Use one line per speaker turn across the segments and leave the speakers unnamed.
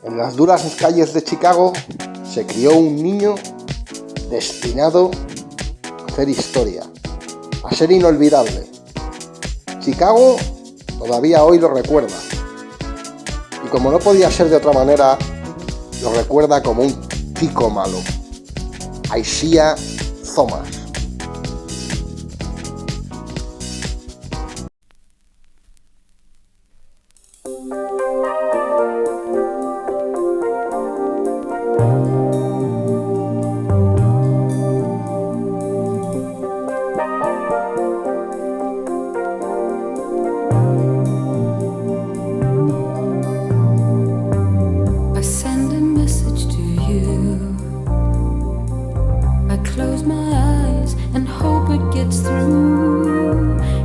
En las duras calles de Chicago se crió un niño destinado a hacer historia, a ser inolvidable. Chicago todavía hoy lo recuerda. Y como no podía ser de otra manera, lo recuerda como un chico malo. Isaiah Thomas.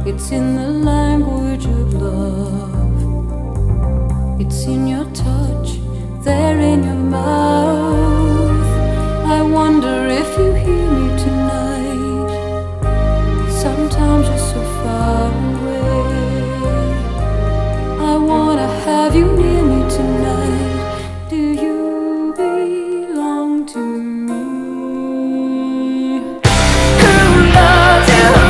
It's in the language of love. It's in your touch, there in your mouth. I wonder if you hear me tonight. Sometimes you're so far away. I wanna have you near me tonight. Do you belong to me? Who loves you?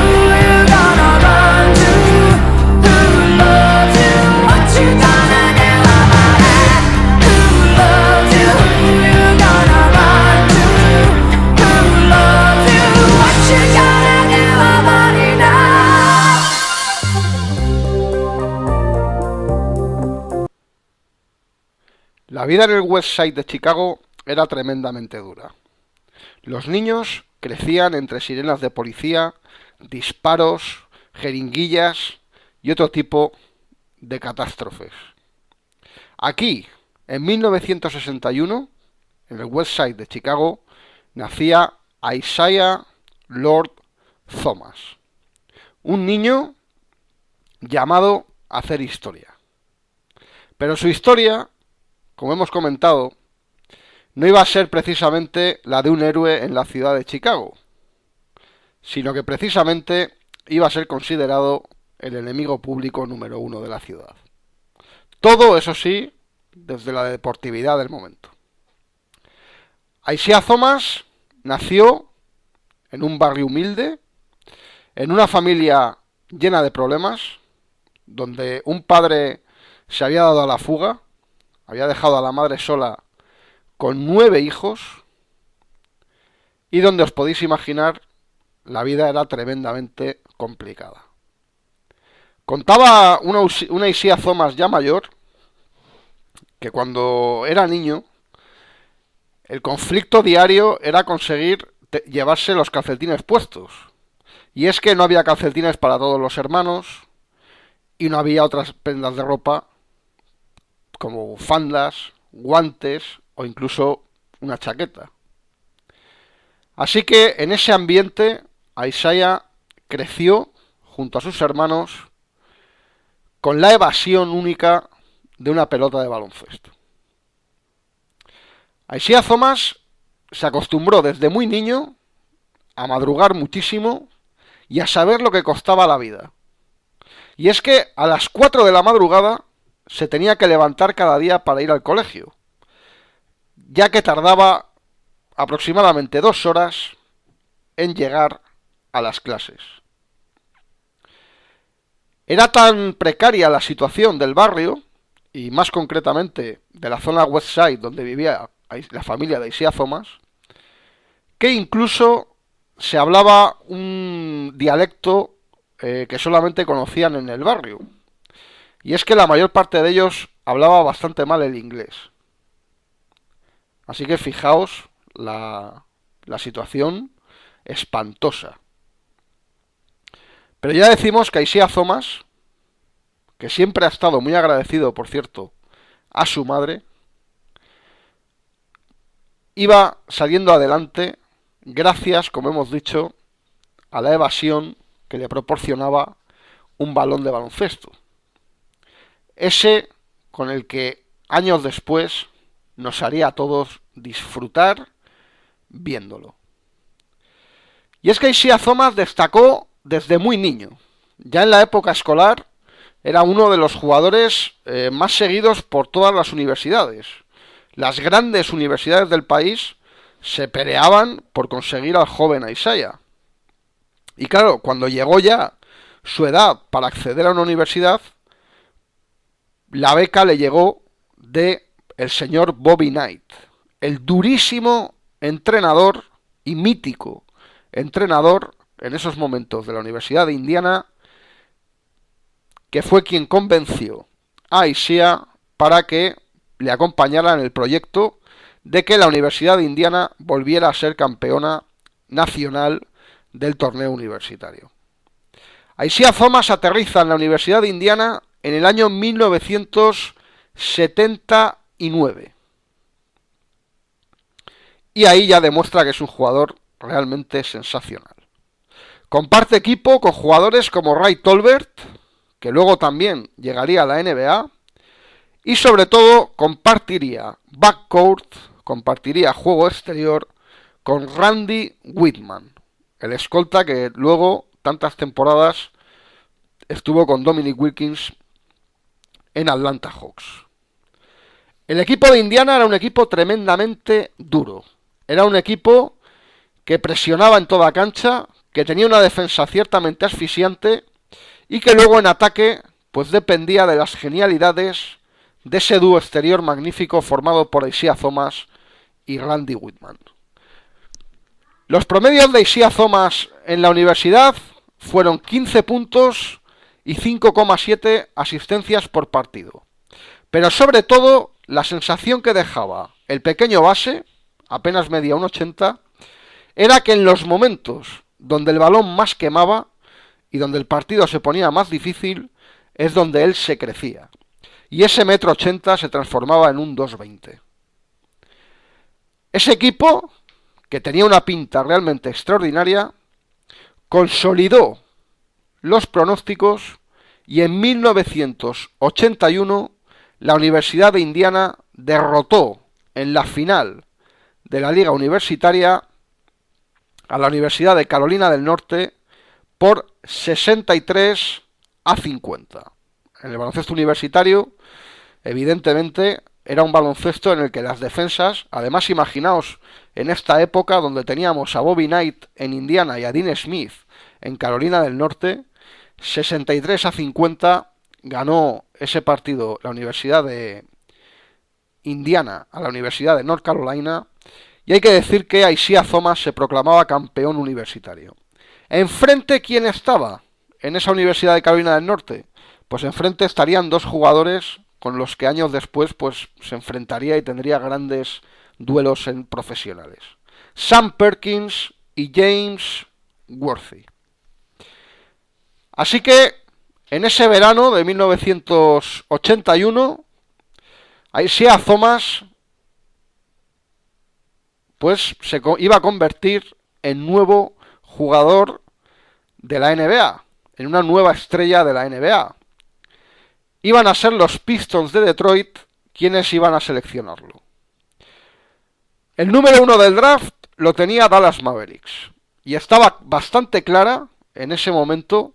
La vida en el West Side de Chicago era tremendamente dura. Los niños crecían entre sirenas de policía, disparos, jeringuillas y otro tipo de catástrofes. Aquí, en 1961, en el West Side de Chicago, nacía Isaiah Lord Thomas, un niño llamado a hacer historia. Pero su historia, como hemos comentado, no iba a ser precisamente la de un héroe en la ciudad de Chicago, sino que precisamente iba a ser considerado el enemigo público número uno de la ciudad. Todo, eso sí, desde la deportividad del momento. Isaiah Thomas nació en un barrio humilde, en una familia llena de problemas, donde un padre se había dado a la fuga, había dejado a la madre sola con 9 hijos, y donde os podéis imaginar, la vida era tremendamente complicada. Contaba una Isaiah Thomas ya mayor, que cuando era niño, el conflicto diario era conseguir llevarse los calcetines puestos. Y es que no había calcetines para todos los hermanos, y no había otras prendas de ropa, como bufandas, guantes o incluso una chaqueta. Así que en ese ambiente, Isaiah creció junto a sus hermanos con la evasión única de una pelota de baloncesto. Isaiah Thomas se acostumbró desde muy niño a madrugar muchísimo y a saber lo que costaba la vida. Y es que a las 4 de la madrugada se tenía que levantar cada día para ir al colegio, ya que tardaba aproximadamente 2 horas en llegar a las clases. Era tan precaria la situación del barrio, y más concretamente de la zona West Side donde vivía la familia de Isaiah Thomas, que incluso se hablaba un dialecto que solamente conocían en el barrio. Y es que la mayor parte de ellos hablaba bastante mal el inglés. Así que fijaos la situación espantosa. Pero ya decimos que Isaiah Thomas, que siempre ha estado muy agradecido, por cierto, a su madre, iba saliendo adelante gracias, como hemos dicho, a la evasión que le proporcionaba un balón de baloncesto. Ese con el que años después nos haría a todos disfrutar viéndolo. Y es que Isaiah Thomas destacó desde muy niño. Ya en la época escolar era uno de los jugadores más seguidos por todas las universidades. las grandes universidades del país se peleaban por conseguir al joven Isaiah. Y claro, cuando llegó ya su edad para acceder a una universidad, la beca le llegó de el señor Bobby Knight, el durísimo entrenador y mítico entrenador en esos momentos de la Universidad de Indiana, que fue quien convenció a Isaiah para que le acompañara en el proyecto de que la Universidad de Indiana volviera a ser campeona nacional del torneo universitario. Isaiah Thomas aterriza en la Universidad de Indiana en el año 1979. Y ahí ya demuestra que es un jugador realmente sensacional. Comparte equipo con jugadores como Ray Tolbert, que luego también llegaría a la NBA, y sobre todo compartiría backcourt, compartiría juego exterior con Randy Whitman, el escolta que luego tantas temporadas estuvo con Dominic Wilkins en Atlanta Hawks. El equipo de Indiana era un equipo tremendamente duro. Era un equipo que presionaba en toda cancha, que tenía una defensa ciertamente asfixiante y que luego en ataque pues dependía de las genialidades de ese dúo exterior magnífico formado por Isaiah Thomas y Randy Whitman. Los promedios de Isaiah Thomas en la universidad fueron 15 puntos y 5,7 asistencias por partido. Pero sobre todo, la sensación que dejaba el pequeño base, apenas medía 1,80, era que en los momentos donde el balón más quemaba y donde el partido se ponía más difícil, es donde él se crecía. Y ese 1,80 m se transformaba en un 2,20. Ese equipo, que tenía una pinta realmente extraordinaria, consolidó los pronósticos y en 1981 la Universidad de Indiana derrotó en la final de la Liga Universitaria a la Universidad de Carolina del Norte por 63-50. En el baloncesto universitario, evidentemente, era un baloncesto en el que las defensas, además imaginaos en esta época donde teníamos a Bobby Knight en Indiana y a Dean Smith en Carolina del Norte, 63-50 ganó ese partido la Universidad de Indiana a la Universidad de North Carolina, y hay que decir que Isaiah Thomas se proclamaba campeón universitario. ¿Enfrente quién estaba en esa Universidad de Carolina del Norte? Pues enfrente estarían dos jugadores con los que años después pues se enfrentaría y tendría grandes duelos profesionales. Sam Perkins y James Worthy. Así que en ese verano de 1981, Isaiah Thomas pues se iba a convertir en nuevo jugador de la NBA, en una nueva estrella de la NBA. Iban a ser los Pistons de Detroit quienes iban a seleccionarlo. El número 1 del draft lo tenía Dallas Mavericks, y estaba bastante clara en ese momento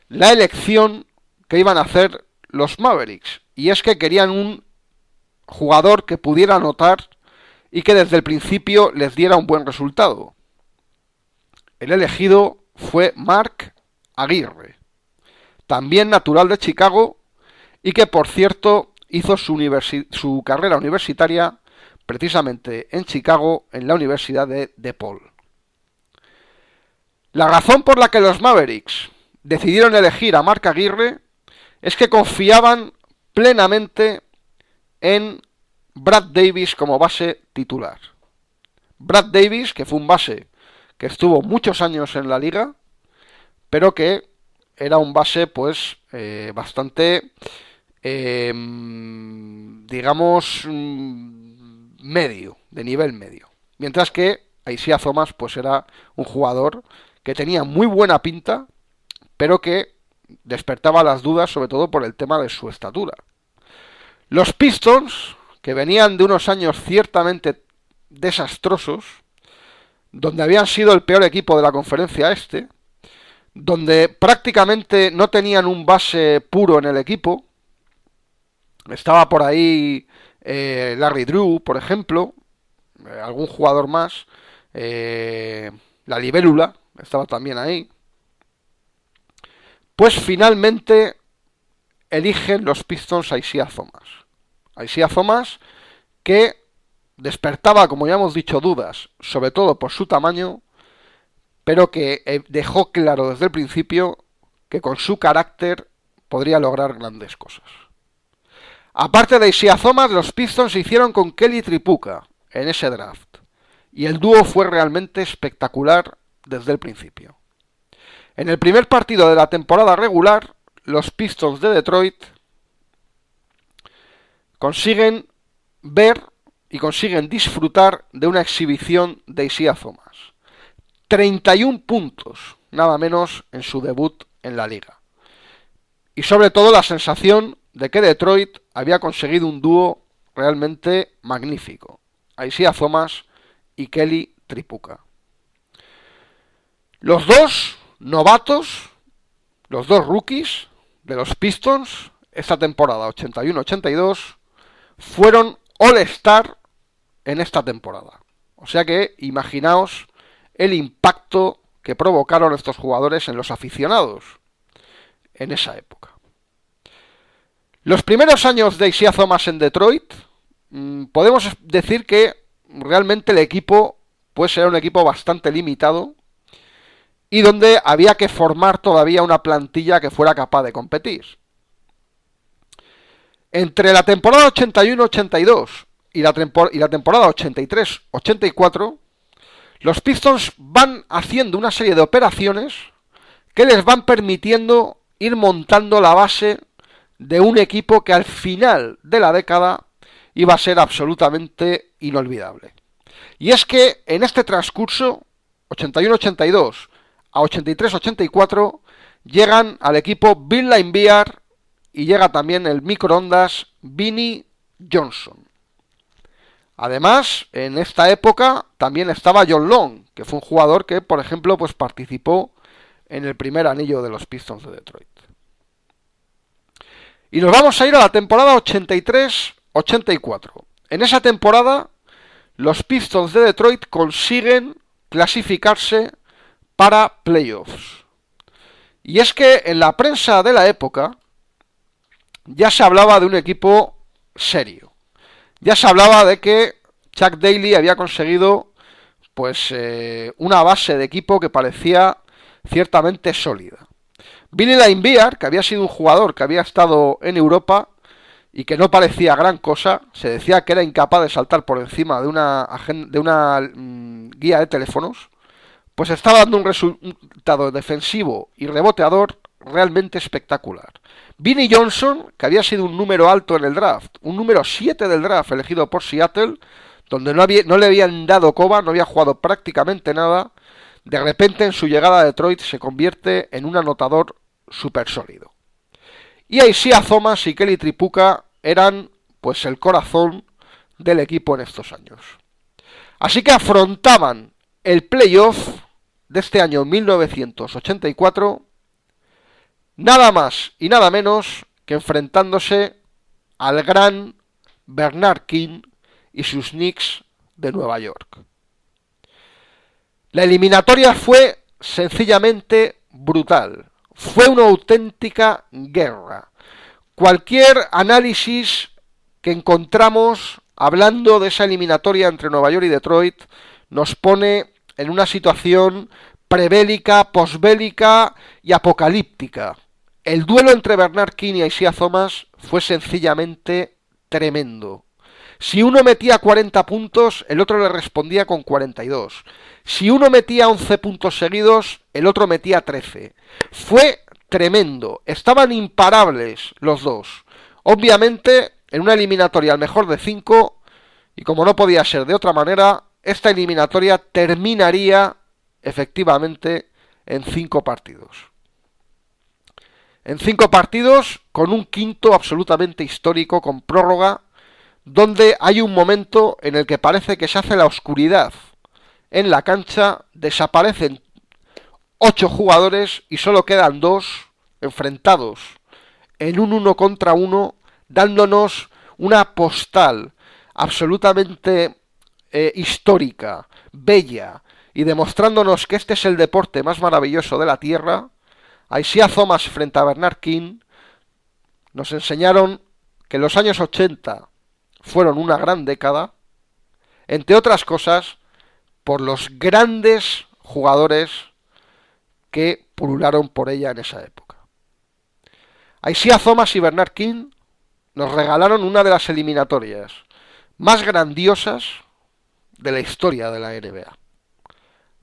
la elección que iban a hacer los Mavericks, y es que querían un jugador que pudiera anotar y que desde el principio les diera un buen resultado. El elegido fue Mark Aguirre, también natural de Chicago, y que por cierto hizo su carrera universitaria precisamente en Chicago, en la Universidad de DePaul. La razón por la que los Mavericks decidieron elegir a Mark Aguirre es que confiaban plenamente en Brad Davis como base titular. Brad Davis, que fue un base que estuvo muchos años en la liga, pero que era un base pues bastante digamos medio, de nivel medio, mientras que Isaiah Thomas pues era un jugador que tenía muy buena pinta, pero que despertaba las dudas sobre todo por el tema de su estatura. Los Pistons, que venían de unos años ciertamente desastrosos, donde habían sido el peor equipo de la conferencia este, donde prácticamente no tenían un base puro en el equipo, estaba por ahí Larry Drew, por ejemplo, algún jugador más, la libélula estaba también ahí. Pues finalmente eligen los Pistons a Isaiah Thomas. Isaiah Thomas, que despertaba, como ya hemos dicho, dudas, sobre todo por su tamaño, pero que dejó claro desde el principio que con su carácter podría lograr grandes cosas. Aparte de Isaiah Thomas, los Pistons se hicieron con Kelly Tripucka en ese draft, y el dúo fue realmente espectacular desde el principio. En el primer partido de la temporada regular, los Pistons de Detroit consiguen ver y consiguen disfrutar de una exhibición de Isaiah Thomas. 31 puntos, nada menos, en su debut en la liga. Y sobre todo la sensación de que Detroit había conseguido un dúo realmente magnífico. Isaiah Thomas y Kelly Tripucka. Los dos novatos, los dos rookies de los Pistons, esta temporada 81-82, fueron All-Star en esta temporada. O sea que imaginaos el impacto que provocaron estos jugadores en los aficionados en esa época. Los primeros años de Isaiah Thomas en Detroit, podemos decir que realmente el equipo pues era un equipo bastante limitado y donde había que formar todavía una plantilla que fuera capaz de competir. Entre la temporada 81-82 y la temporada 83-84, los Pistons van haciendo una serie de operaciones que les van permitiendo ir montando la base de un equipo que al final de la década iba a ser absolutamente inolvidable. Y es que en este transcurso, 81-82 a 83-84, llegan al equipo Bill Laimbeer y llega también el microondas Vinnie Johnson. Además, en esta época también estaba John Long, que fue un jugador que, por ejemplo, pues participó en el primer anillo de los Pistons de Detroit. Y nos vamos a ir a la temporada 83-84. En esa temporada, los Pistons de Detroit consiguen clasificarse para playoffs. Y es que en la prensa de la época ya se hablaba de un equipo serio. Ya se hablaba de que Chuck Daly había conseguido pues una base de equipo que parecía ciertamente sólida. Billy Laimbeer, que había sido un jugador que había estado en Europa y que no parecía gran cosa, se decía que era incapaz de saltar por encima de una guía de teléfonos, pues estaba dando un resultado defensivo y reboteador realmente espectacular. Vinnie Johnson, que había sido un número alto en el draft, un número 7 del draft elegido por Seattle, donde no le habían dado coba, no había jugado prácticamente nada, de repente en su llegada a Detroit se convierte en un anotador súper sólido. Y Isaiah Thomas y Kelly Tripucka eran pues el corazón del equipo en estos años. Así que afrontaban el playoff de este año 1984 nada más y nada menos que enfrentándose al gran Bernard King y sus Knicks de Nueva York. La eliminatoria fue sencillamente brutal. Fue una auténtica guerra. Cualquier análisis que encontramos hablando de esa eliminatoria entre Nueva York y Detroit nos pone en una situación prebélica, posbélica y apocalíptica. El duelo entre Bernard King y Isaiah Thomas fue sencillamente tremendo. Si uno metía 40 puntos, el otro le respondía con 42. Si uno metía 11 puntos seguidos, el otro metía 13. Fue tremendo. Estaban imparables los dos. Obviamente, en una eliminatoria al mejor de 5, y como no podía ser de otra manera, esta eliminatoria terminaría efectivamente en 5 partidos. En 5 partidos, con un quinto absolutamente histórico, con prórroga, donde hay un momento en el que parece que se hace la oscuridad en la cancha, desaparecen 8 jugadores y solo quedan 2 enfrentados en un 1 contra 1, dándonos una postal absolutamente histórica, bella, y demostrándonos que este es el deporte más maravilloso de la Tierra, Isaiah Thomas frente a Bernard King nos enseñaron que los años 80 fueron una gran década, entre otras cosas, por los grandes jugadores que pulularon por ella en esa época. Isaiah Thomas y Bernard King nos regalaron una de las eliminatorias más grandiosas de la historia de la NBA.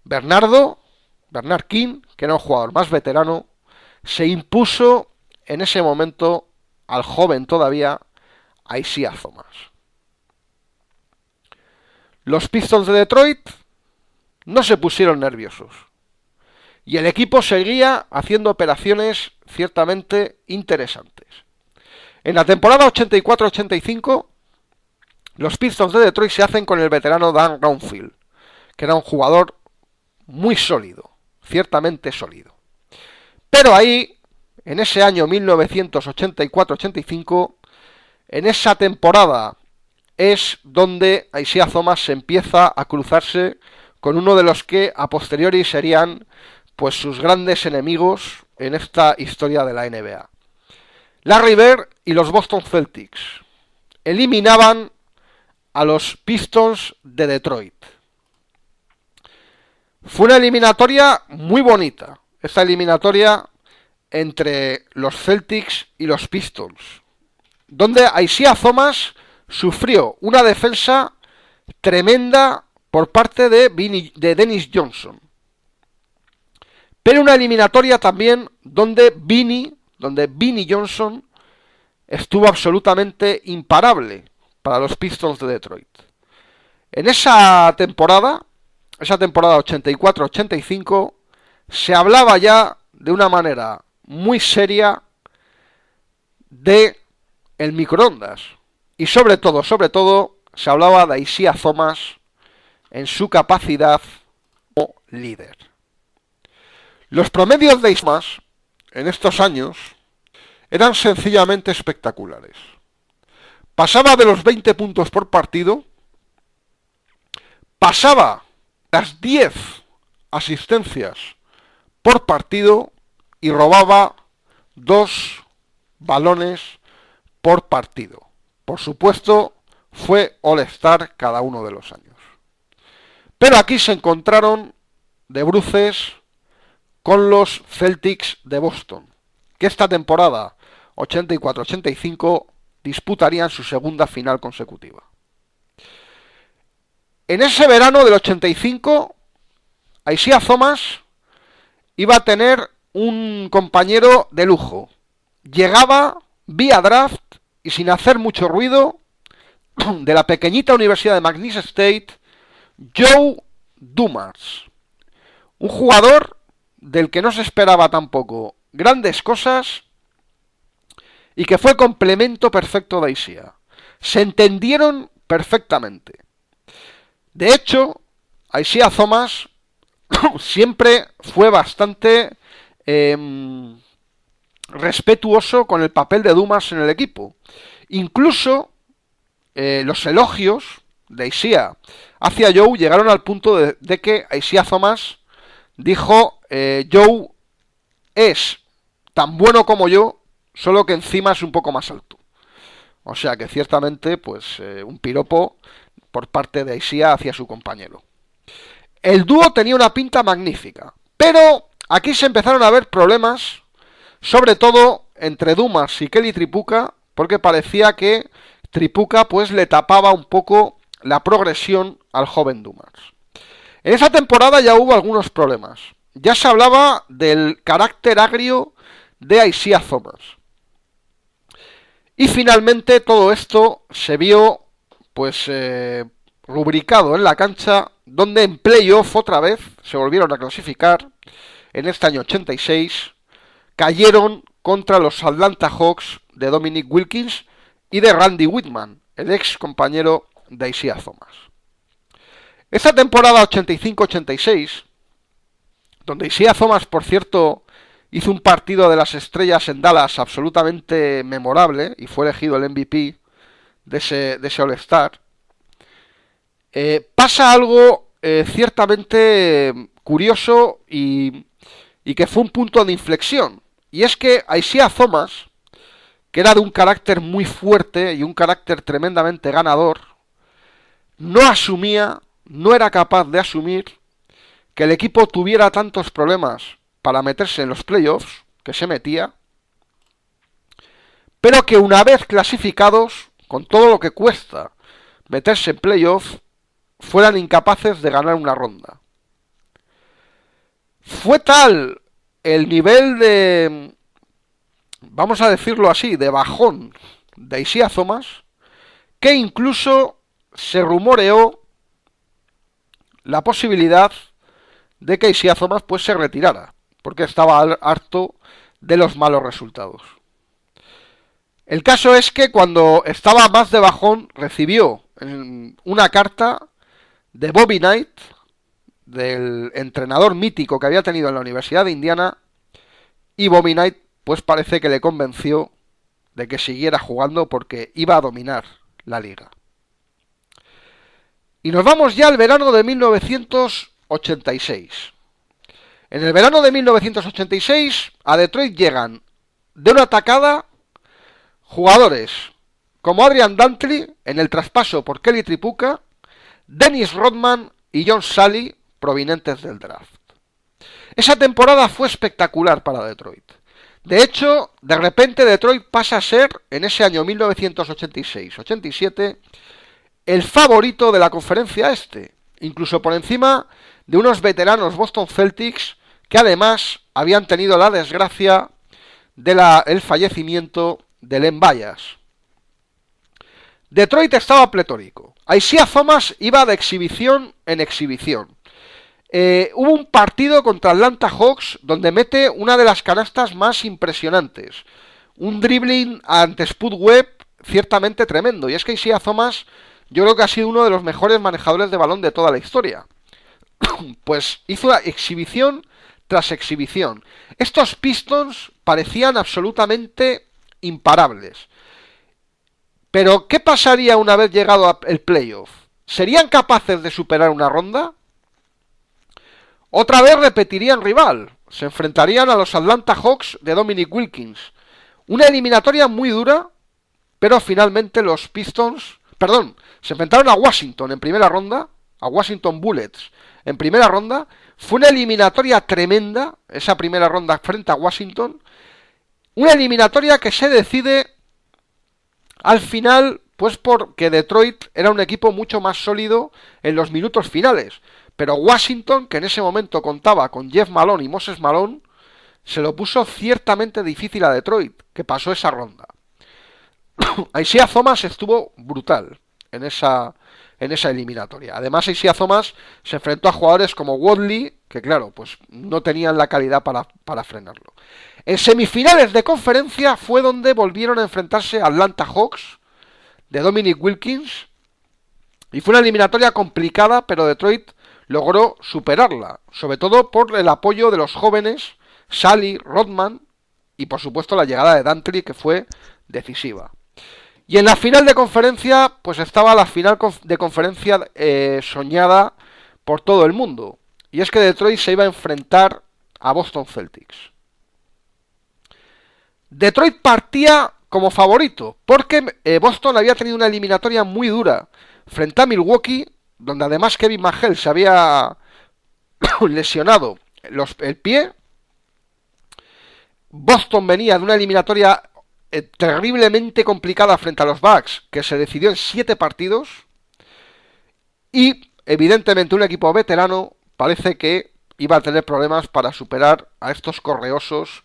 Bernard King, que era un jugador más veterano, se impuso en ese momento al joven todavía Isaiah Thomas. Los Pistons de Detroit no se pusieron nerviosos y el equipo seguía haciendo operaciones ciertamente interesantes. En la temporada 84-85, los Pistons de Detroit se hacen con el veterano Dan Gonfeld, que era un jugador muy sólido, ciertamente sólido. Pero ahí, en ese año 1984-85, en esa temporada es donde Isaiah Thomas empieza a cruzarse con uno de los que a posteriori serían pues sus grandes enemigos en esta historia de la NBA. Larry Bird y los Boston Celtics eliminaban a los Pistons de Detroit. Fue una eliminatoria muy bonita, esta eliminatoria entre los Celtics y los Pistons, donde Isaiah Thomas sufrió una defensa tremenda por parte de Dennis Johnson. Pero una eliminatoria también donde Vinnie Johnson estuvo absolutamente imparable para los Pistons de Detroit. En esa temporada 84-85, se hablaba ya de una manera muy seria de el microondas. Y sobre todo, se hablaba de Isaiah Thomas en su capacidad como líder. Los promedios de Thomas en estos años eran sencillamente espectaculares. Pasaba de los 20 puntos por partido, pasaba las 10 asistencias por partido y robaba 2 balones por partido. Por supuesto, fue All-Star cada uno de los años. Pero aquí se encontraron de bruces con los Celtics de Boston, que esta temporada 84-85 disputarían su segunda final consecutiva. En ese verano del 85, Isaiah Thomas iba a tener un compañero de lujo. Llegaba vía draft y sin hacer mucho ruido de la pequeñita Universidad de McNeese State, Joe Dumars. Un jugador del que no se esperaba tampoco grandes cosas y que fue complemento perfecto de Isaiah. Se entendieron perfectamente. De hecho, Isaiah Thomas siempre fue bastante respetuoso con el papel de Dumas en el equipo. Incluso los elogios de Isaiah hacia Joe llegaron al punto de que Isaiah Thomas dijo: Joe es tan bueno como yo, solo que encima es un poco más alto. O sea que ciertamente pues un piropo por parte de Isaiah hacia su compañero. El dúo tenía una pinta magnífica, pero aquí se empezaron a ver problemas, sobre todo entre Dumas y Kelly Tripucka, porque parecía que Tripucka pues le tapaba un poco la progresión al joven Dumas. En esa temporada ya hubo algunos problemas. Ya se hablaba del carácter agrio de Isaiah Thomas. Y finalmente todo esto se vio pues rubricado en la cancha, donde en playoff otra vez se volvieron a clasificar en este año 86, cayeron contra los Atlanta Hawks de Dominic Wilkins y de Randy Whitman, el ex compañero de Isaiah Thomas. Esta temporada 85-86, donde Isaiah Thomas, por cierto, hizo un partido de las estrellas en Dallas absolutamente memorable y fue elegido el MVP de ese All-Star, Pasa algo ciertamente curioso y que fue un punto de inflexión. Y es que Isaiah Thomas, que era de un carácter muy fuerte y un carácter tremendamente ganador, no asumía, no era capaz de asumir que el equipo tuviera tantos problemas para meterse en los playoffs, que se metía, pero que una vez clasificados, con todo lo que cuesta meterse en playoffs, fueran incapaces de ganar una ronda. Fue tal el nivel de, vamos a decirlo así, de bajón de Isaiah Thomas, que incluso se rumoreó la posibilidad de que Isaiah Thomas pues se retirara, porque estaba harto de los malos resultados. El caso es que cuando estaba más de bajón recibió una carta de Bobby Knight, del entrenador mítico que había tenido en la Universidad de Indiana, y Bobby Knight pues parece que le convenció de que siguiera jugando porque iba a dominar la liga. Y nos vamos ya al verano de 1986. En el verano de 1986 a Detroit llegan de una atacada jugadores como Adrian Dantley en el traspaso por Kelly Tripucka, Dennis Rodman y John Salley provenientes del draft. Esa temporada fue espectacular para Detroit. De hecho, de repente Detroit pasa a ser, en ese año 1986-87, el favorito de la conferencia este, incluso por encima de unos veteranos Boston Celtics que además habían tenido la desgracia del fallecimiento de Len Bias. Detroit estaba pletórico. Isaiah Thomas iba de exhibición en exhibición. Hubo un partido contra Atlanta Hawks donde mete una de las canastas más impresionantes. Un dribbling ante Spud Webb ciertamente tremendo. Y es que Isaiah Thomas yo creo que ha sido uno de los mejores manejadores de balón de toda la historia. Pues hizo exhibición tras exhibición. Estos Pistons parecían absolutamente imparables. Pero, ¿qué pasaría una vez llegado el playoff? ¿Serían capaces de superar una ronda? Otra vez repetirían rival. Se enfrentarían a los Atlanta Hawks de Dominic Wilkins. Una eliminatoria muy dura, pero finalmente los Pistons... Perdón, se enfrentaron a Washington en primera ronda, a Washington Bullets en primera ronda. Fue una eliminatoria tremenda, esa primera ronda frente a Washington. Una eliminatoria que se decide al final, pues porque Detroit era un equipo mucho más sólido en los minutos finales. Pero Washington, que en ese momento contaba con Jeff Malone y Moses Malone, se lo puso ciertamente difícil a Detroit, que pasó esa ronda. Isaiah Thomas estuvo brutal en esa eliminatoria. Además, Isaiah Thomas se enfrentó a jugadores como Wadley, que claro, pues no tenían la calidad para frenarlo. En semifinales de conferencia fue donde volvieron a enfrentarse a Atlanta Hawks de Dominic Wilkins, y fue una eliminatoria complicada, pero Detroit logró superarla, sobre todo por el apoyo de los jóvenes Salley, Rodman y por supuesto la llegada de Dantley, que fue decisiva. Y en la final de conferencia, pues estaba la final de conferencia soñada por todo el mundo. Y es que Detroit se iba a enfrentar a Boston Celtics. Detroit partía como favorito, porque Boston había tenido una eliminatoria muy dura frente a Milwaukee, donde además Kevin McHale se había lesionado el pie. Boston venía de una eliminatoria terriblemente complicada frente a los Bucks, que se decidió en 7 partidos, y evidentemente un equipo veterano parece que iba a tener problemas para superar a estos correosos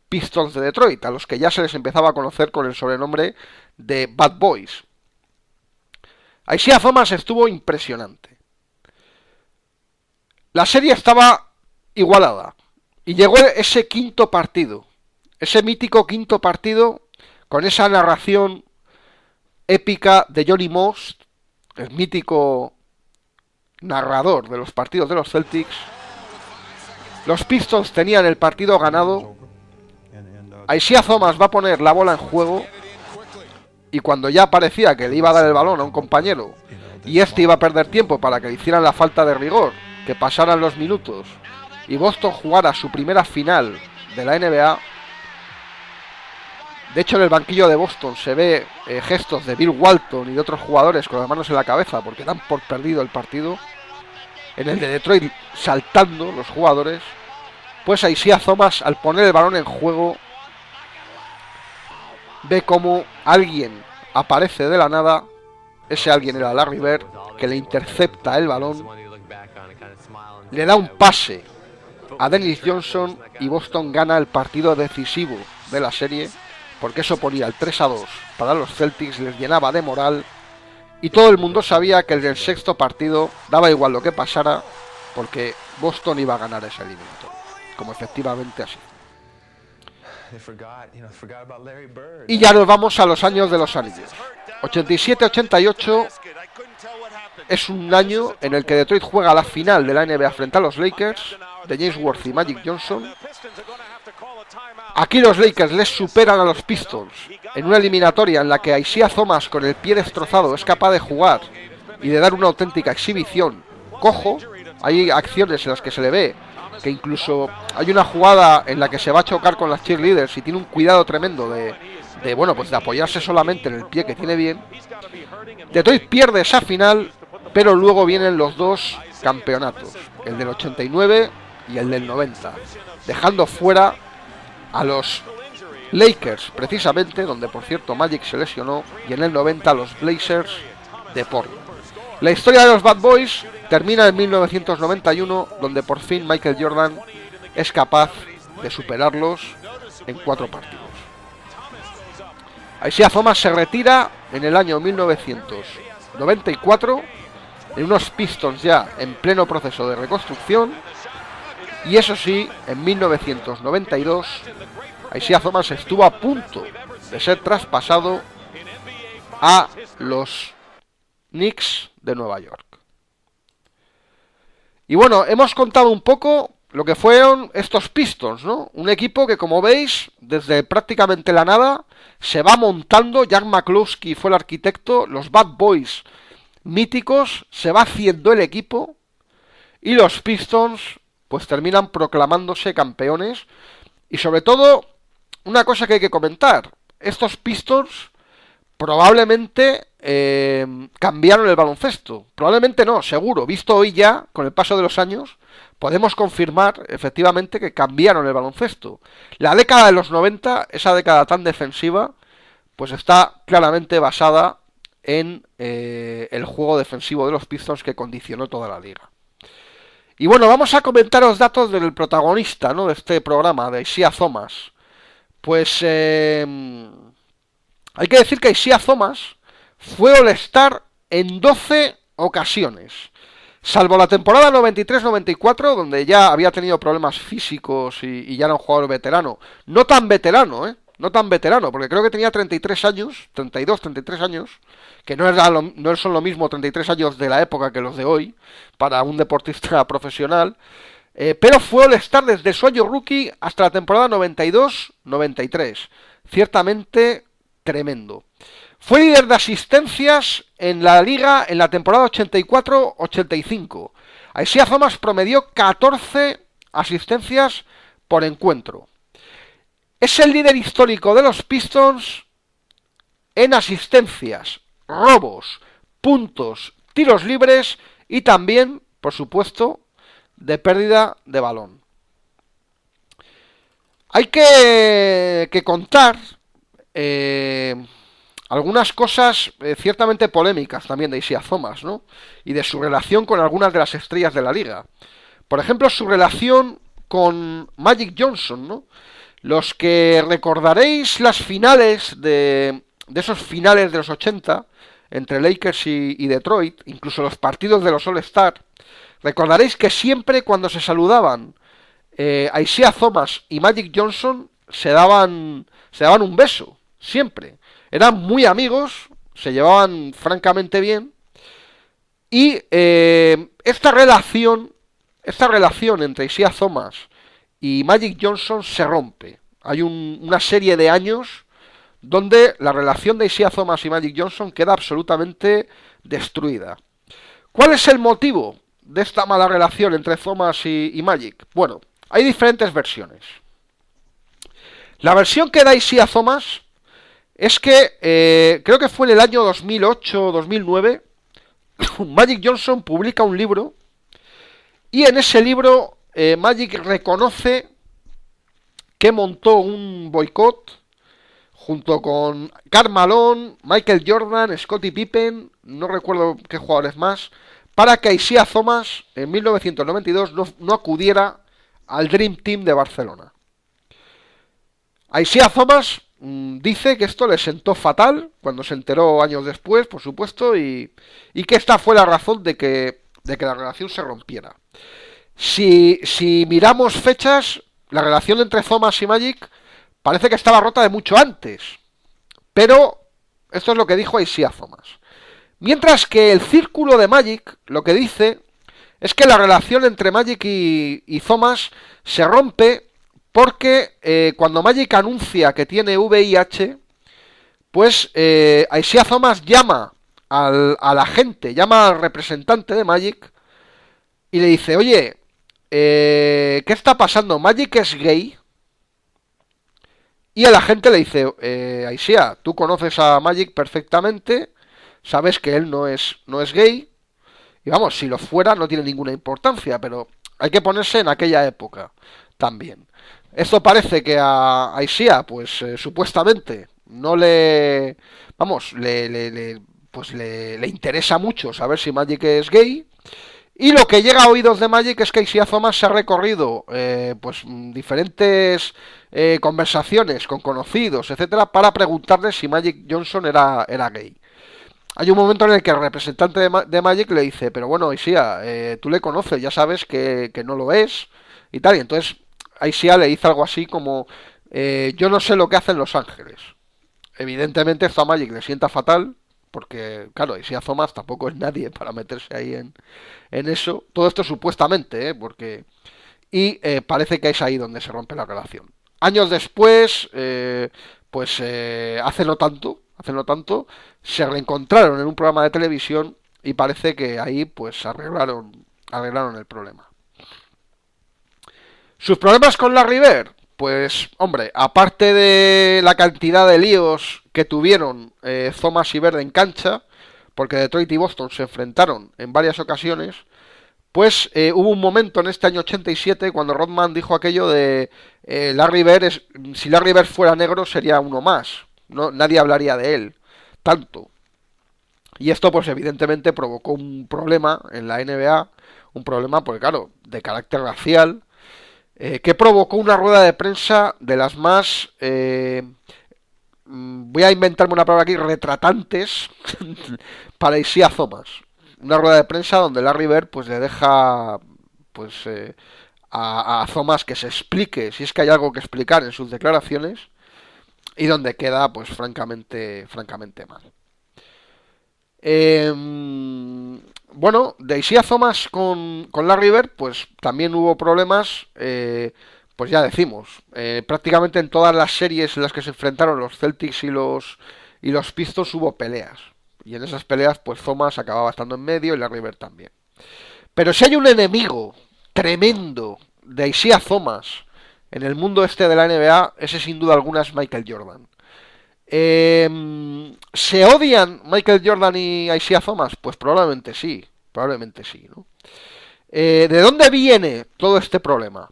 Pistons de Detroit, a los que ya se les empezaba a conocer con el sobrenombre de Bad Boys. Isaiah Thomas estuvo impresionante. La serie estaba igualada y llegó ese quinto partido, ese mítico quinto partido, con esa narración épica de Johnny Most, el mítico narrador de los partidos de los Celtics. Los Pistons tenían el partido ganado. Isaiah Thomas va a poner la bola en juego, y cuando ya parecía que le iba a dar el balón a un compañero y este iba a perder tiempo para que le hicieran la falta de rigor, que pasaran los minutos y Boston jugara su primera final de la NBA. De hecho, en el banquillo de Boston se ve gestos de Bill Walton y de otros jugadores con las manos en la cabeza porque dan por perdido el partido. En el de Detroit saltando los jugadores. Pues Isaiah Thomas, al poner el balón en juego, ve como alguien aparece de la nada. Ese alguien era Larry Bird, que le intercepta el balón, le da un pase a Dennis Johnson y Boston gana el partido decisivo de la serie, porque eso ponía el 3-2 para los Celtics, les llenaba de moral y todo el mundo sabía que en el sexto partido daba igual lo que pasara, porque Boston iba a ganar ese eliminatorio, como efectivamente así. Y ya nos vamos a los años de los anillos. 87-88 es un año en el que Detroit juega la final de la NBA frente a los Lakers de James Worthy y Magic Johnson. Aquí los Lakers les superan a los Pistons en una eliminatoria en la que Isaiah Thomas, con el pie destrozado, es capaz de jugar y de dar una auténtica exhibición. Cojo, hay acciones en las que se le ve que incluso hay una jugada en la que se va a chocar con las cheerleaders y tiene un cuidado tremendo de apoyarse solamente en el pie que tiene bien. Detroit pierde esa final, pero luego vienen los dos campeonatos, el del 89 y el del 90, dejando fuera a los Lakers, precisamente, donde por cierto Magic se lesionó, y en el 90 a los Blazers de Portland. La historia de los Bad Boys termina en 1991, donde por fin Michael Jordan es capaz de superarlos en 4 partidos. Isaiah Thomas se retira en el año 1994, en unos Pistons ya en pleno proceso de reconstrucción, y eso sí, en 1992, Isaiah Thomas estuvo a punto de ser traspasado a los Knicks de Nueva York. Y bueno, hemos contado un poco lo que fueron estos Pistons, ¿no? Un equipo que, como veis, desde prácticamente la nada, se va montando. Jack McCloskey fue el arquitecto, los Bad Boys míticos, se va haciendo el equipo, y los Pistons pues terminan proclamándose campeones. Y sobre todo, una cosa que hay que comentar, estos Pistons probablemente cambiaron el baloncesto. Probablemente no, seguro. Visto hoy ya, con el paso de los años, podemos confirmar efectivamente que cambiaron el baloncesto. La década de los 90, esa década tan defensiva, pues está claramente basada en el juego defensivo de los Pistons, que condicionó toda la liga. Y bueno, vamos a comentar los datos del protagonista, ¿no?, de este programa, de Isaiah Thomas. Pues hay que decir que Isaiah Thomas fue All-Star en 12 ocasiones. Salvo la temporada 93-94, donde ya había tenido problemas físicos y ya era un jugador veterano. No tan veterano, no tan veterano, porque creo que tenía 33 años, 32, 33 años, que no son lo mismo 33 años de la época que los de hoy, para un deportista profesional, pero fue All-Star desde su año rookie hasta la temporada 92-93. Ciertamente tremendo. Fue líder de asistencias en la liga en la temporada 84-85. Isaiah Thomas promedió 14 asistencias por encuentro. Es el líder histórico de los Pistons en asistencias, robos, puntos, tiros libres y también, por supuesto, de pérdida de balón. Hay que contar algunas cosas ciertamente polémicas también de Isaiah Thomas, ¿no?, y de su relación con algunas de las estrellas de la liga. Por ejemplo, su relación con Magic Johnson, ¿no? Los que recordaréis las finales de esos finales de los 80 entre Lakers y Detroit, incluso los partidos de los All-Star, recordaréis que siempre cuando se saludaban Isaiah Thomas y Magic Johnson se daban un beso, siempre. Eran muy amigos, se llevaban francamente bien, y esta relación entre Isaiah Thomas y Magic Johnson se rompe. Hay una serie de años donde la relación de Isaiah Thomas y Magic Johnson queda absolutamente destruida. ¿Cuál es el motivo de esta mala relación entre Thomas y Magic? Bueno, hay diferentes versiones. La versión que da Isaiah Thomas es que creo que fue en el año 2008 o 2009, Magic Johnson publica un libro y en ese libro Magic reconoce que montó un boicot junto con Karl Malone, Michael Jordan, Scottie Pippen, no recuerdo qué jugadores más, para que Isaiah Thomas en 1992 no acudiera al Dream Team de Barcelona. Isaiah Thomas dice que esto le sentó fatal cuando se enteró años después, por supuesto, y que esta fue la razón de que la relación se rompiera. Si miramos fechas, la relación entre Thomas y Magic parece que estaba rota de mucho antes, pero esto es lo que dijo Isaiah Thomas. Mientras que el círculo de Magic lo que dice es que la relación entre Magic y Thomas se rompe porque cuando Magic anuncia que tiene VIH, pues Isaiah Thomas llama al agente, llama al representante de Magic y le dice, oye, ¿qué está pasando? ¿Magic es gay? Y el agente le dice, Isaiah, tú conoces a Magic perfectamente, sabes que él no es gay, y vamos, si lo fuera no tiene ninguna importancia, pero hay que ponerse en aquella época también. Esto parece que a Isaiah, pues supuestamente no le, vamos, le interesa mucho saber si Magic es gay. Y lo que llega a oídos de Magic es que Isaiah Thomas se ha recorrido pues diferentes conversaciones con conocidos, etcétera, para preguntarle si Magic Johnson era gay. Hay un momento en el que el representante de Magic le dice, pero bueno, Isaiah, tú le conoces, ya sabes que no lo es, y tal, y entonces Isaiah le dice algo así como, yo no sé lo que hacen Los Ángeles. Evidentemente esto a Magic le sienta fatal, porque, claro, Isaiah Thomas tampoco es nadie para meterse ahí en eso. Todo esto supuestamente, porque... Y parece que es ahí donde se rompe la relación. Años después, hace no tanto, se reencontraron en un programa de televisión y parece que ahí pues arreglaron el problema. ¿Sus problemas con Larry Bird? Pues, hombre, aparte de la cantidad de líos que tuvieron Thomas y Bird en cancha, porque Detroit y Boston se enfrentaron en varias ocasiones, pues hubo un momento en este año 87 cuando Rodman dijo aquello de Larry Bird, si Larry Bird fuera negro sería uno más, no, nadie hablaría de él, tanto. Y esto pues evidentemente provocó un problema en la NBA, un problema, pues claro, de carácter racial, que provocó una rueda de prensa de las más, voy a inventarme una palabra aquí, retratantes para Isaiah Thomas. Una rueda de prensa donde Larry Bird pues le deja pues a Thomas que se explique si es que hay algo que explicar en sus declaraciones y donde queda pues francamente mal. Bueno, de Isaiah Thomas con Larry Bird, pues también hubo problemas, pues ya decimos, prácticamente en todas las series en las que se enfrentaron los Celtics y los Pistons hubo peleas. Y en esas peleas, pues Thomas acababa estando en medio y Larry Bird también. Pero si hay un enemigo tremendo de Isaiah Thomas en el mundo este de la NBA, ese sin duda alguna es Michael Jordan. ¿Se odian Michael Jordan y Isaiah Thomas? Pues probablemente sí, ¿no? ¿De dónde viene todo este problema?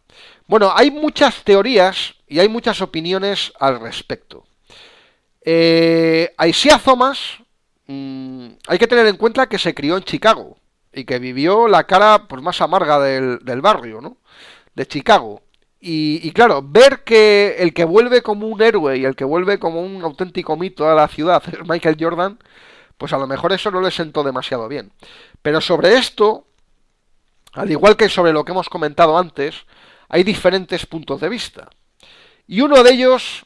Bueno, hay muchas teorías y hay muchas opiniones al respecto. Isaiah Thomas, hay que tener en cuenta que se crió en Chicago y que vivió la cara pues, más amarga del barrio, ¿no? De Chicago. Y claro, ver que el que vuelve como un héroe y el que vuelve como un auténtico mito a la ciudad es Michael Jordan, pues a lo mejor eso no le sentó demasiado bien. Pero sobre esto, al igual que sobre lo que hemos comentado antes, hay diferentes puntos de vista. Y uno de ellos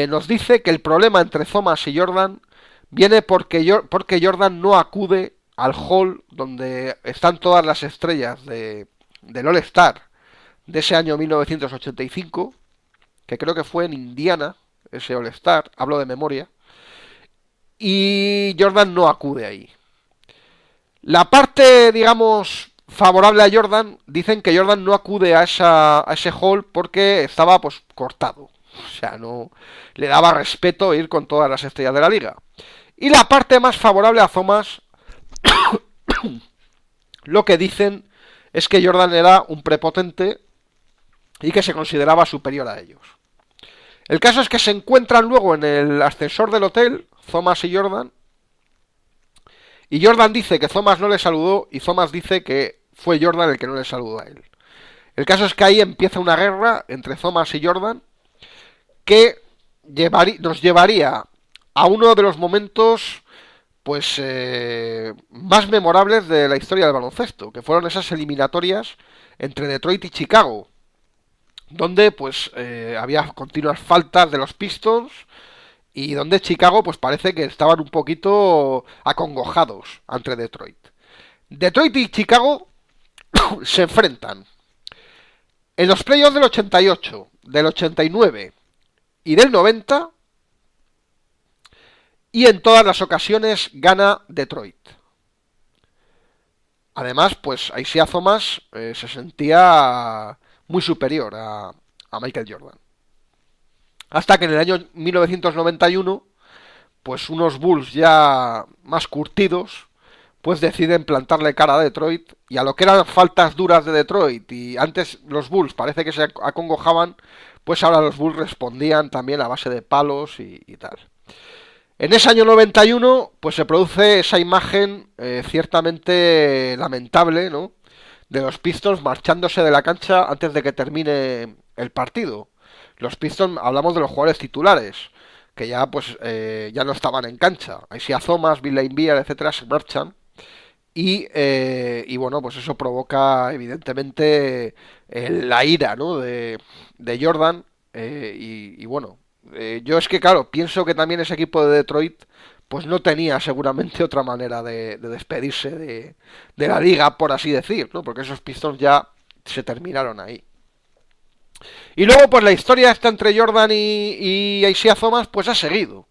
nos dice que el problema entre Thomas y Jordan viene porque Jordan no acude al hall donde están todas las estrellas del All-Star de ese año 1985, que creo que fue en Indiana, ese All-Star, hablo de memoria, y Jordan no acude ahí. La parte, digamos, favorable a Jordan, dicen que Jordan no acude a ese hall porque estaba pues cortado. O sea, no le daba respeto ir con todas las estrellas de la liga. Y la parte más favorable a Thomas, lo que dicen es que Jordan era un prepotente y que se consideraba superior a ellos. El caso es que se encuentran luego en el ascensor del hotel, Thomas y Jordan, y Jordan dice que Thomas no le saludó y Thomas dice que fue Jordan el que no le saludó a él. El caso es que ahí empieza una guerra entre Thomas y Jordan que nos llevaría a uno de los momentos pues más memorables de la historia del baloncesto, que fueron esas eliminatorias entre Detroit y Chicago, donde pues había continuas faltas de los Pistons y donde Chicago pues parece que estaban un poquito acongojados ante Detroit. Detroit y Chicago se enfrentan en los playoffs del 88, del 89 y del 90, y en todas las ocasiones gana Detroit. Además, pues Isaiah Thomas se sentía muy superior a Michael Jordan. Hasta que en el año 1991, pues unos Bulls ya más curtidos, pues deciden plantarle cara a Detroit, y a lo que eran faltas duras de Detroit, y antes los Bulls parece que se acongojaban, pues ahora los Bulls respondían también a base de palos y tal. En ese año 91, pues se produce esa imagen ciertamente lamentable, ¿no?, de los Pistons marchándose de la cancha antes de que termine el partido. Los Pistons, hablamos de los jugadores titulares, que ya pues ya no estaban en cancha. Isaiah Thomas, Bill Laimbeer, etcétera, se marchan. Y bueno, pues eso provoca evidentemente la ira, ¿no?, de Jordan. Y bueno, yo es que claro, pienso que también ese equipo de Detroit pues no tenía seguramente otra manera de despedirse de la liga, por así decir, ¿no?, porque esos Pistons ya se terminaron ahí. Y luego pues la historia esta entre Jordan y Isaiah Thomas pues ha seguido.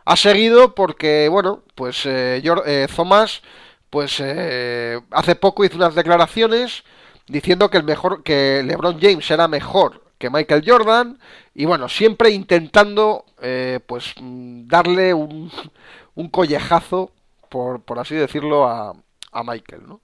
Ha seguido porque, bueno, pues Thomas pues hace poco hizo unas declaraciones diciendo que LeBron James era mejor que Michael Jordan, y bueno, siempre intentando pues darle un collejazo, por así decirlo, a Michael, ¿no?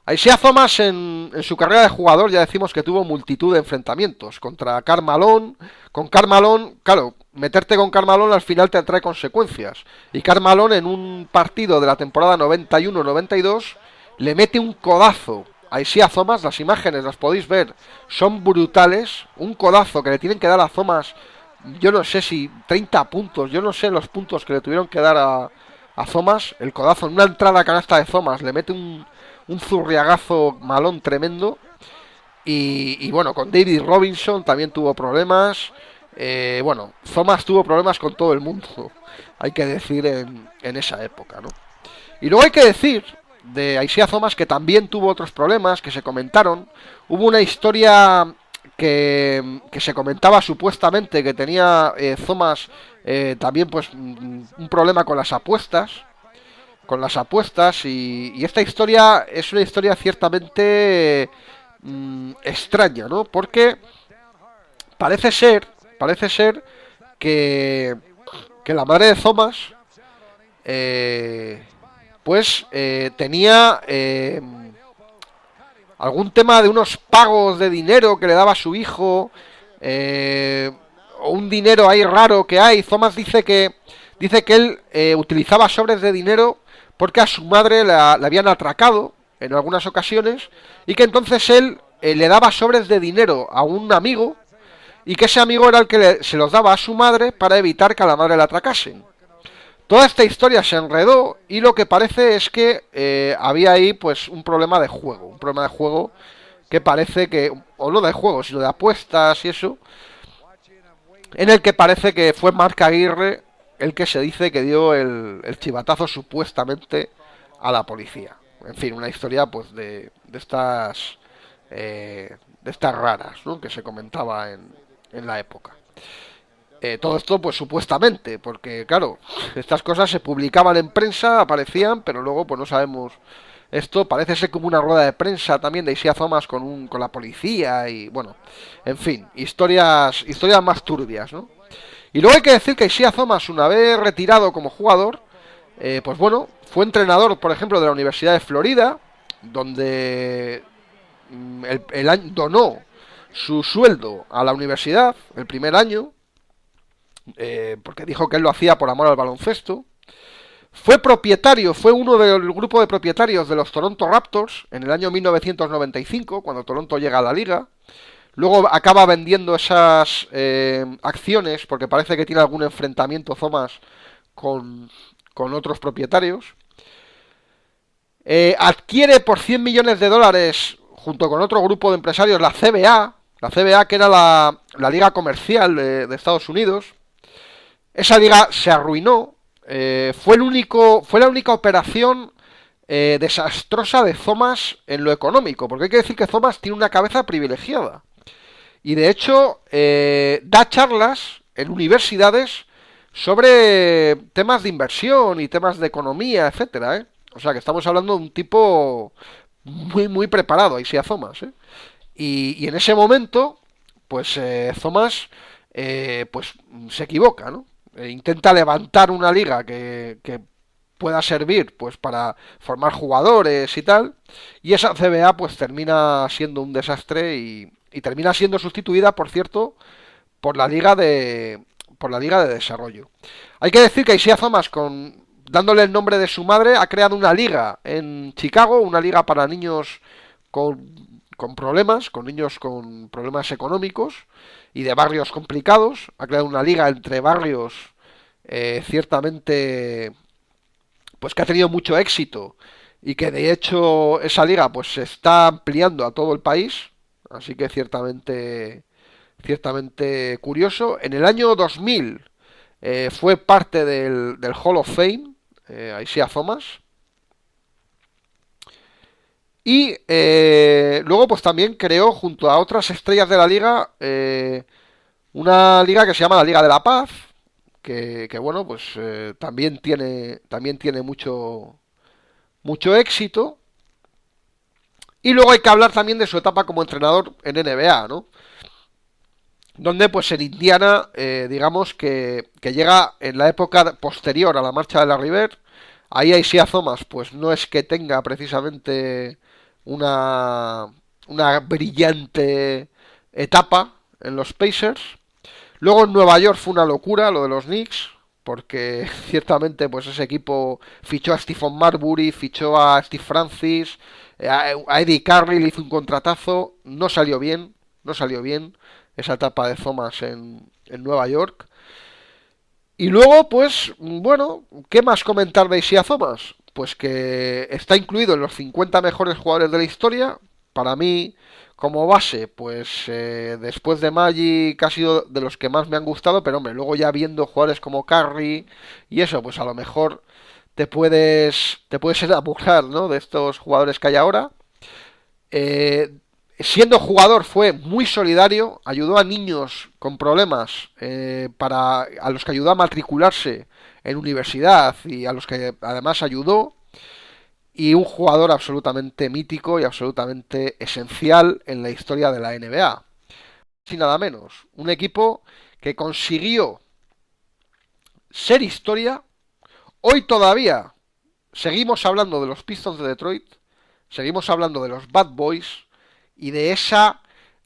Isaiah Thomas en su carrera de jugador ya decimos que tuvo multitud de enfrentamientos contra Karl Malone. Con Karl Malone, claro, meterte con Karl Malone al final te trae consecuencias. Y Karl Malone en un partido de la temporada 91-92 le mete un codazo a Isaiah Thomas. Las imágenes las podéis ver, son brutales. Un codazo que le tienen que dar a Thomas, yo no sé si 30 puntos, yo no sé los puntos que le tuvieron que dar a Thomas. El codazo en una entrada a canasta de Thomas le mete un zurriagazo Malone tremendo. Y bueno, con David Robinson también tuvo problemas. Bueno, Thomas tuvo problemas con todo el mundo, hay que decir, en esa época, ¿no? Y luego hay que decir de Isaiah Thomas que también tuvo otros problemas que se comentaron. Hubo una historia que se comentaba supuestamente que tenía Thomas también pues un problema con las apuestas. Y esta historia es una historia ciertamente extraña, ¿no? Porque parece ser que, que la madre de Thomas tenía algún tema de unos pagos de dinero que le daba a su hijo, o un dinero ahí raro que hay. Thomas dice que él utilizaba sobres de dinero porque a su madre la habían atracado en algunas ocasiones, y que entonces él le daba sobres de dinero a un amigo, y que ese amigo era el que se los daba a su madre para evitar que a la madre la atracasen. Toda esta historia se enredó, y lo que parece es que había ahí pues un problema de juego que parece que, o no de juego, sino de apuestas y eso, en el que parece que fue Mark Aguirre el que se dice que dio el chivatazo supuestamente a la policía. En fin, una historia pues de estas raras, ¿no?, que se comentaba en la época. Todo esto, pues supuestamente, porque claro, estas cosas se publicaban en prensa, aparecían, pero luego, pues no sabemos. Esto parece ser como una rueda de prensa también de Isaiah Thomas con la policía y, bueno, en fin, historias más turbias, ¿no? Y luego hay que decir que Isaiah Thomas, una vez retirado como jugador, pues bueno, fue entrenador, por ejemplo, de la Universidad de Florida, donde donó su sueldo a la universidad el primer año, porque dijo que él lo hacía por amor al baloncesto. Fue propietario, fue uno del grupo de propietarios de los Toronto Raptors en el año 1995, cuando Toronto llega a la liga. Luego acaba vendiendo esas acciones porque parece que tiene algún enfrentamiento Thomas con otros propietarios. Adquiere por 100 millones de dólares, junto con otro grupo de empresarios, la CBA que era la liga comercial de Estados Unidos. Esa liga se arruinó. Fue la única operación desastrosa de Thomas en lo económico, porque hay que decir que Thomas tiene una cabeza privilegiada. Y de hecho, da charlas en universidades sobre temas de inversión y temas de economía, etcétera, ¿eh? O sea que estamos hablando de un tipo muy, muy preparado, ahí sí a Thomas, ¿eh? Y en ese momento, pues Thomas pues se equivoca, ¿no? Intenta levantar una liga que pueda servir pues para formar jugadores y tal, y esa CBA pues termina siendo un desastre y termina siendo sustituida, por cierto, por la liga de desarrollo. Hay que decir que Isaiah Thomas, dándole el nombre de su madre, ha creado una liga en Chicago, una liga para niños con problemas, con niños con problemas económicos y de barrios complicados. Ha creado una liga entre barrios ciertamente pues que ha tenido mucho éxito y que de hecho esa liga pues se está ampliando a todo el país, así que ciertamente curioso. En el año 2000 fue parte del Hall of Fame, Isaiah Thomas. Y luego pues también creó junto a otras estrellas de la liga una liga que se llama la Liga de la Paz, que bueno pues también tiene mucho éxito. Y luego hay que hablar también de su etapa como entrenador en NBA, ¿no? Donde pues en Indiana digamos que llega en la época posterior a la marcha de la River. Ahí Isaiah Thomas pues no es que tenga precisamente una brillante etapa en los Pacers. Luego en Nueva York fue una locura lo de los Knicks, porque ciertamente pues ese equipo fichó a Stephen Marbury, fichó a Steve Francis, a Eddie Carroll, hizo un contratazo, no salió bien esa etapa de Thomas en Nueva York. Y luego, pues, bueno, ¿qué más comentar de Isaiah Thomas? Pues que está incluido en los 50 mejores jugadores de la historia. Para mí, como base, pues después de Magic ha sido de los que más me han gustado, pero hombre, luego ya viendo jugadores como Curry y eso, pues a lo mejor te puedes enamorar, ¿no? De estos jugadores que hay ahora. Eh, Siendo jugador fue muy solidario, ayudó a niños con problemas, a los que ayudó a matricularse en universidad y a los que además ayudó, y un jugador absolutamente mítico y absolutamente esencial en la historia de la NBA. Sin nada menos, un equipo que consiguió ser historia. Hoy todavía seguimos hablando de los Pistons de Detroit, seguimos hablando de los Bad Boys y de esa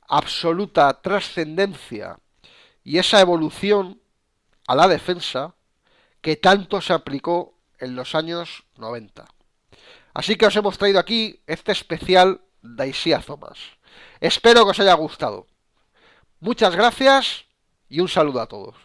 absoluta trascendencia y esa evolución a la defensa que tanto se aplicó en los años 90. Así que os hemos traído aquí este especial de Isaiah Thomas. Espero que os haya gustado. Muchas gracias y un saludo a todos.